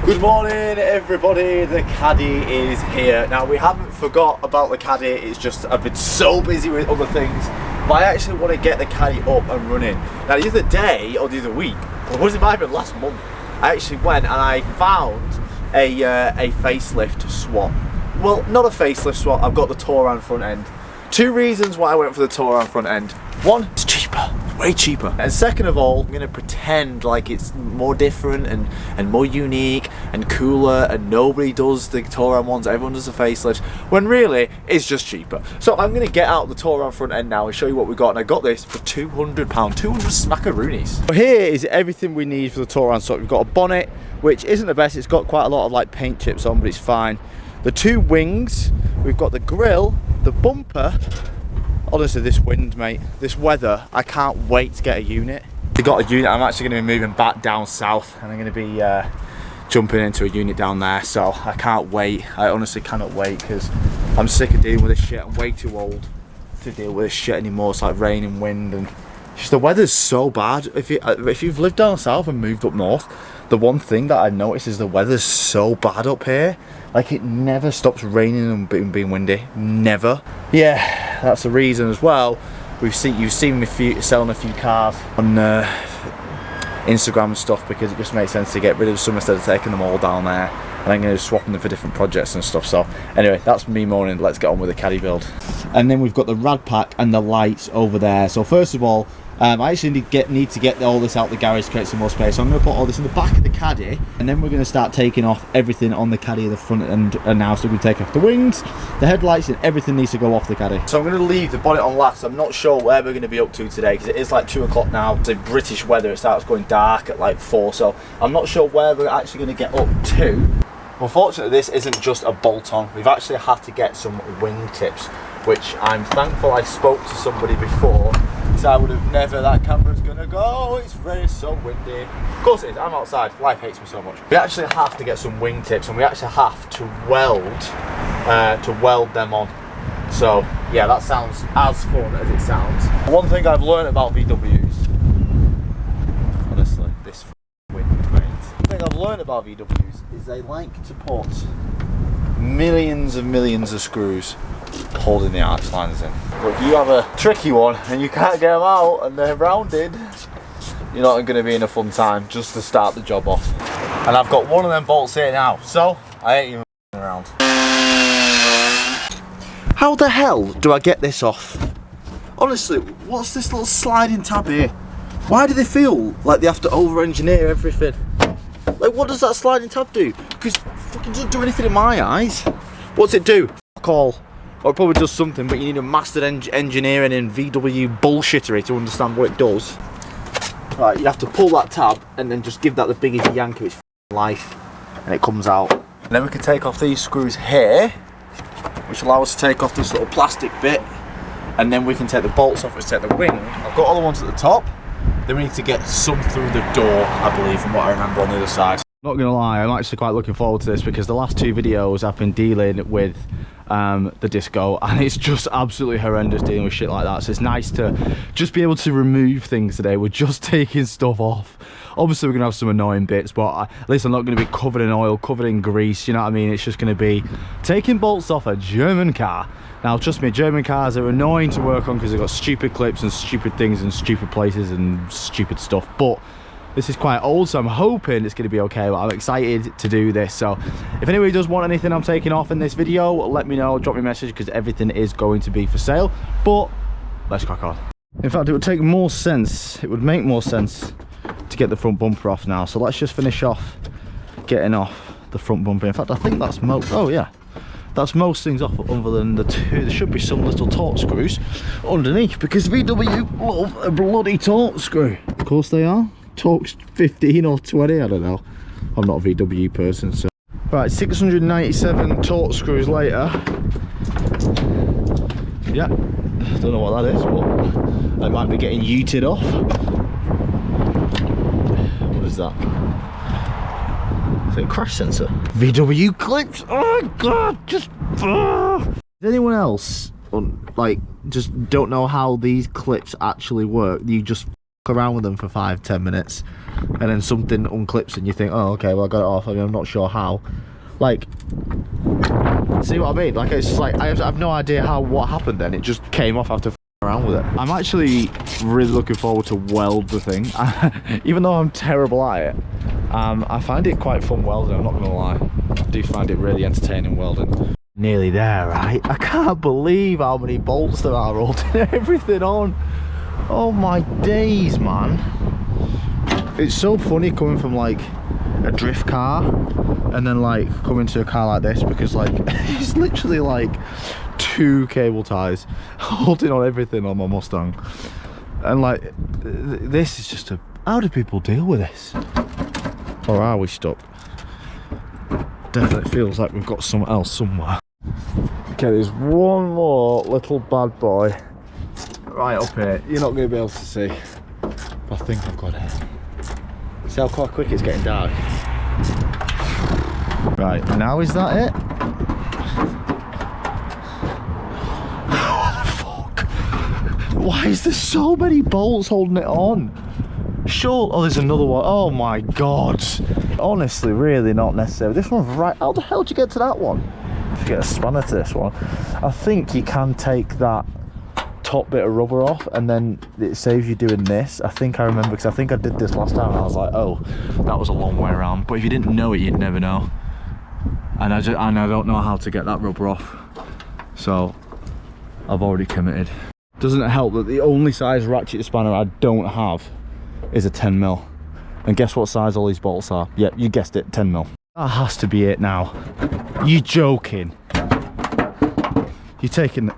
Good morning everybody, the Caddy is here. Now we haven't forgot about the Caddy, it's just I've been so busy with other things, but I actually want to get the Caddy up and running. Now the other day, or the other week, or was it might have been last month, I actually went and I found a facelift swap. Well, not a facelift swap, I've got the Touran Front End. Two reasons why I went for the Touran Front End. One, it's cheaper. Way cheaper. And second of all, I'm gonna pretend like it's more different and more unique and cooler, and nobody does the Touran ones, everyone does the facelifts, when really it's just cheaper. So I'm gonna get out the Touran Front End now and show you what we got, and I got this for £200, 200 smackaroonies. So here is everything we need for the Touran. So we've got a bonnet, which isn't the best, it's got quite a lot of like paint chips on, but it's fine. The two wings, we've got the grille, the bumper. Honestly, this wind, mate, this weather, I can't wait to get a unit. We got a unit, I'm actually going to be moving back down south, and I'm going to be jumping into a unit down there, so I can't wait. I honestly cannot wait, because I'm sick of dealing with this shit. I'm way too old to deal with this shit anymore. It's like rain and wind, and just the weather's so bad. If you've lived down south and moved up north, the one thing that I noticed is the weather's so bad up here. Like, it never stops raining and being windy, never. Yeah, that's the reason as well. You've seen me selling a few cars on Instagram and stuff, because it just makes sense to get rid of some instead of taking them all down there. And I'm going to swap them for different projects and stuff. So anyway, that's me moaning. Let's get on with the Caddy build. And then we've got the rad pack and the lights over there. So first of all, I actually need to get all this out the garage to create some more space. So I'm going to put all this in the back of the Caddy, and then we're going to start taking off everything on the Caddy at the front end. And now, so we take off the wings, the headlights, and everything needs to go off the Caddy. So I'm going to leave the bonnet on last. I'm not sure where we're going to be up to today, because it is like 2 o'clock now. It's British weather, it starts going dark at like 4, so I'm not sure where we're actually going to get up to. Unfortunately, this isn't just a bolt-on. We've actually had to get some wing tips, which I'm thankful I spoke to somebody before, because I would have never, that camera's gonna go, it's very so windy. Of course it is, I'm outside, life hates me so much. We actually have to get some wing tips, and we actually have to weld them on. So yeah, that sounds as fun as it sounds. One thing I've learned about VWs, honestly, this wind, mate. One thing I've learned about VWs is they like to put millions of screws holding the arch lines in. But if you have a tricky one and you can't get them out and they're rounded, you're not going to be in a fun time just to start the job off. And I've got one of them bolts here now, so I ain't even around. How the hell do I get this off? Honestly, what's this little sliding tab here? Why do they feel like they have to over-engineer everything? Like, what does that sliding tab do? Because it fucking doesn't do anything in my eyes. What's it do? Fuck all. Or it probably does something, but you need a mastered engineering in VW bullshittery to understand what it does. Right, you have to pull that tab and then just give that the biggest yank of its life, and it comes out. And then we can take off these screws here, which allow us to take off this little plastic bit, and then we can take the bolts off, let's take the wing. I've got all the ones at the top. Then we need to get some through the door, I believe, from what I remember on the other side. Not gonna lie, I'm actually quite looking forward to this, because the last 2 videos I've been dealing with the disco, and it's just absolutely horrendous dealing with shit like that. So it's nice to just be able to remove things today. We're just taking stuff off. Obviously we're gonna have some annoying bits, but at least I'm not gonna be covered in oil, covered in grease, you know what I mean? It's just gonna be taking bolts off a German car. Now trust me, German cars are annoying to work on because they've got stupid clips and stupid things and stupid places and stupid stuff, but this is quite old, so I'm hoping it's going to be okay, but I'm excited to do this. So if anybody does want anything I'm taking off in this video, let me know, drop me a message, because everything is going to be for sale. But let's crack on. In fact, it would take more sense, it would make more sense to get the front bumper off now. So let's just finish off getting off the front bumper. In fact, I think that's most, oh yeah, that's most things off, other than the 2. There should be some little torque screws underneath, because VW love a bloody torque screw. Of course they are. Torque's 15 or 20, I don't know. I'm not a VW person, so. Right, 697 torque screws later. Yeah, don't know what that is, but I might be getting yeeted off. What is that? Is it a crash sensor? VW clips! Oh my god, just... Does anyone else, like, just don't know how these clips actually work? You just around with them for 5-10 minutes and then something unclips and you think, oh okay, well I got it off, I mean, I'm not sure how. Like, see what I mean? Like, it's just like I have no idea what happened then. It just came off after around with it. I'm actually really looking forward to weld the thing. Even though I'm terrible at it, I find it quite fun welding, I'm not gonna lie. I do find it really entertaining welding. Nearly there, right? I can't believe how many bolts there are holding everything on. Oh my days, man. It's so funny coming from like a drift car and then like coming to a car like this, because like it's literally like 2 cable ties holding on everything on my Mustang. And like this is just how do people deal with this? Or are we stuck? Definitely feels like we've got something else somewhere. Okay, there's one more little bad boy right up here. You're not going to be able to see, but I think I've got it. See how quite quick it's getting dark. Right, now is that it? What the fuck? Why is there so many bolts holding it on? Sure. Oh, there's another one. Oh my god. Honestly, really not necessary. This one's right. How the hell did you get to that one? If you get a spanner to this one, I think you can take that top bit of rubber off and then it saves you doing this. I think I remember, because I think I did this last time and I was like, oh, that was a long way around. But if you didn't know it, you'd never know. And I don't know how to get that rubber off, so I've already committed. Doesn't it help that the only size ratchet spanner I don't have is a 10mm, and guess what size all these bolts are? Yep, you guessed it, 10mm. That has to be it now. You joking? You're taking it.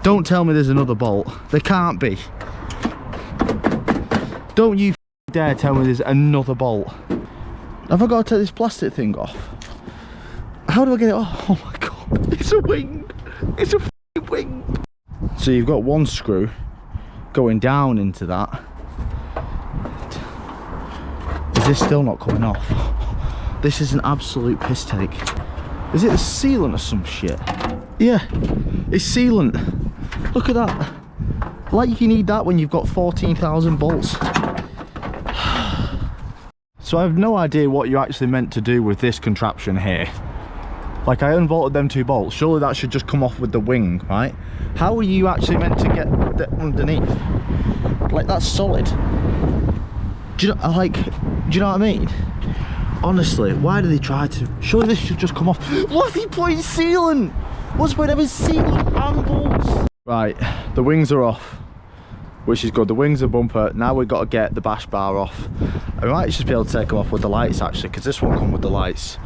Don't tell me there's another bolt. There can't be. Don't you dare tell me there's another bolt. Have I got to take this plastic thing off? How do I get it off? Oh my god, it's a wing. It's a wing. So you've got one screw going down into that. Is this still not coming off? This is an absolute piss take. Is it a sealant or some shit? Yeah, it's sealant. Look at that. Like you need that when you've got 14,000 bolts. So I have no idea what you're actually meant to do with this contraption here. Like, I unbolted them 2 bolts. Surely that should just come off with the wing, right? How are you actually meant to get that underneath? Like, that's solid. Do you know, like, do you know what I mean? Honestly, why do they try to? Surely this should just come off. What's he putting sealant? What's the point of having sealant and bolts? Right, the wings are off, which is good. The wings are bumper. Now we've got to get the bash bar off. I might just be able to take them off with the lights actually, because this won't come with the lights.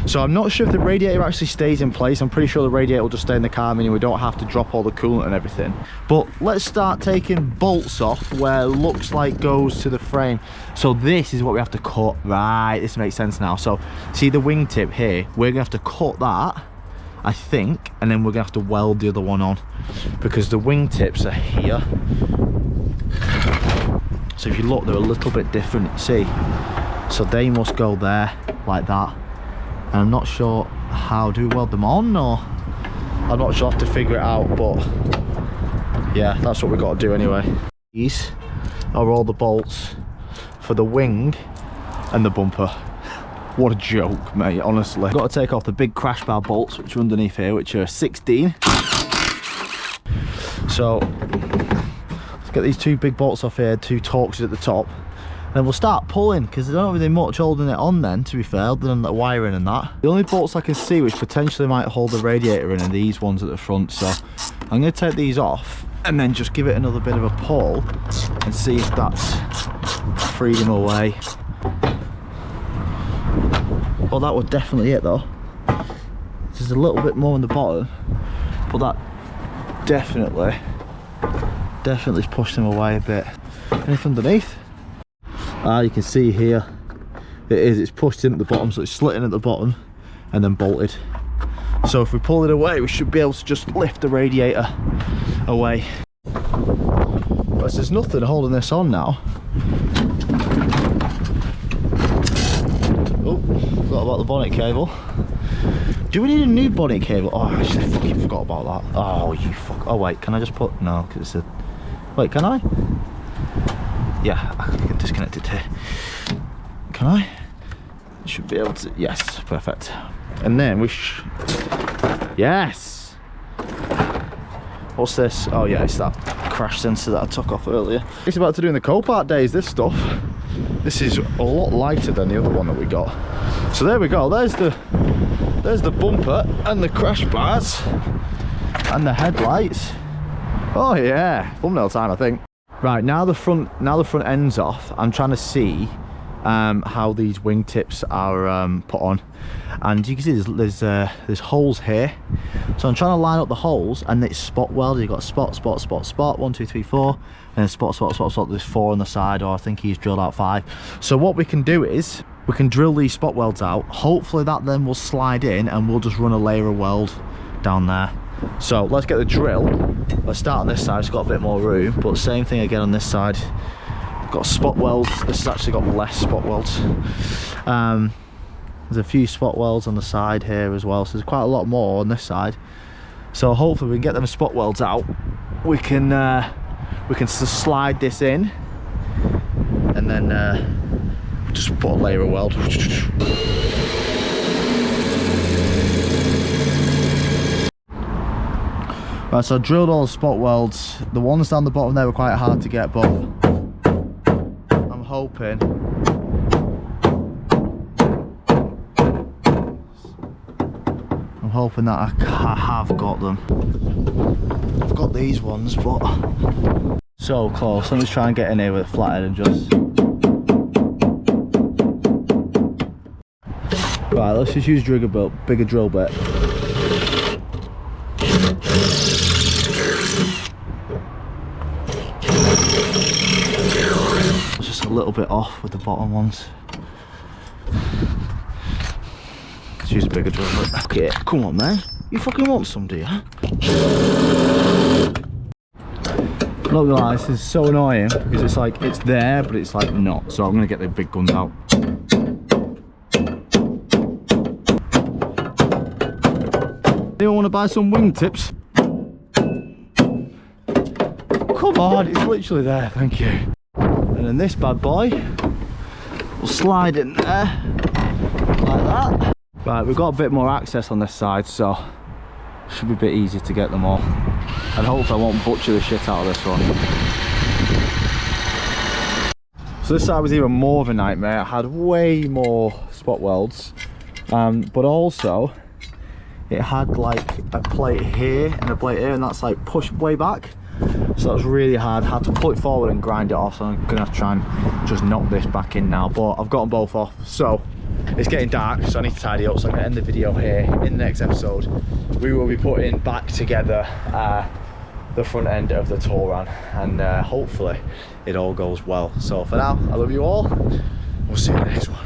So I'm not sure if the radiator actually stays in place. I'm pretty sure the radiator will just stay in the car, meaning we don't have to drop all the coolant and everything. But let's start taking bolts off where it looks like goes to the frame. So this is what we have to cut. Right, this makes sense now. So see the wingtip here, we're gonna have to cut that, I think, and then we're gonna have to weld the other one on, because the wingtips are here. So if you look, they're a little bit different, see? So they must go there, like that. And I'm not sure how, do we weld them on, or? I'm not sure, I'll have to figure it out, but yeah, that's what we've got to do anyway. These are all the bolts for the wing and the bumper. What a joke, mate, honestly. I've got to take off the big crash bar bolts, which are underneath here, which are 16. So let's get these 2 big bolts off here, 2 Torxes at the top, and then we'll start pulling, because there's not really much holding it on then, to be fair, other than the wiring and that. The only bolts I can see which potentially might hold the radiator in are these ones at the front, so I'm going to take these off and then just give it another bit of a pull and see if that's freed them away. Well, that was definitely it though. There's a little bit more on the bottom, but that definitely pushed them away a bit. Anything underneath? You can see here it's pushed in at the bottom, so it's slitting at the bottom and then bolted. So if we pull it away, we should be able to just lift the radiator away. But there's nothing holding this on now. Oh, forgot about the bonnet cable. Do we need a new bonnet cable? Oh, I actually fucking forgot about that. Oh, you fuck. Oh wait, can I just put, no, because it's a, wait, can I? Yeah, I can disconnect it here. Can I? Should be able to. Yes, perfect. And then yes. What's this? Oh yeah, it's that crash sensor that I took off earlier. It's about to do in the Copart days, this stuff. This is a lot lighter than the other one that we got. So there we go, there's the bumper and the crash bars and the headlights. Oh yeah, thumbnail time I think. Right, now the front end's off. I'm trying to see how these wingtips are put on, and you can see there's holes here, so I'm trying to line up the holes, and it's spot welded. You've got spot 1 2 3 4, and then spot. There's 4 on the side, or I think he's drilled out 5. So what we can do is we can drill these spot welds out. Hopefully that then will slide in, and we'll just run a layer of weld down there. So let's get the drill. Let's start on this side. It's got a bit more room, but same thing again on this side. Got spot welds. This has actually got less spot welds. There's a few spot welds on the side here as well, so there's quite a lot more on this side. So hopefully we can get them spot welds out. We can slide this in, and then just put a layer of weld. Right, so I drilled all the spot welds. The ones down the bottom there were quite hard to get, but I'm hoping that I have got them. I've got these ones, but so close. Let me try and get in here with it flattened and just. Right, let's just use bigger drill bit. It's just a little bit off with the bottom ones. Let's use a bigger drill bit. Okay, come on, man. You fucking want some, do you? Not gonna lie, this is so annoying because it's like it's there, but it's like not. So I'm gonna get the big guns out. Anyone want to buy some wingtips? Come on, it's literally there, thank you. And then this bad boy will slide in there, like that. Right, we've got a bit more access on this side, so it should be a bit easier to get them all. And hopefully I won't butcher the shit out of this one. So this side was even more of a nightmare. I had way more spot welds, but also it had like a plate here and a plate here, and that's like pushed way back. So that was really hard. I had to pull it forward and grind it off, so I'm gonna have to try and just knock this back in now, but I've got them both off. So it's getting dark, so I need to tidy up, so I'm gonna end the video here. In the next episode we will be putting back together the front end of the Touran, and hopefully it all goes well. So for now, I love you all. We'll see you in the next one.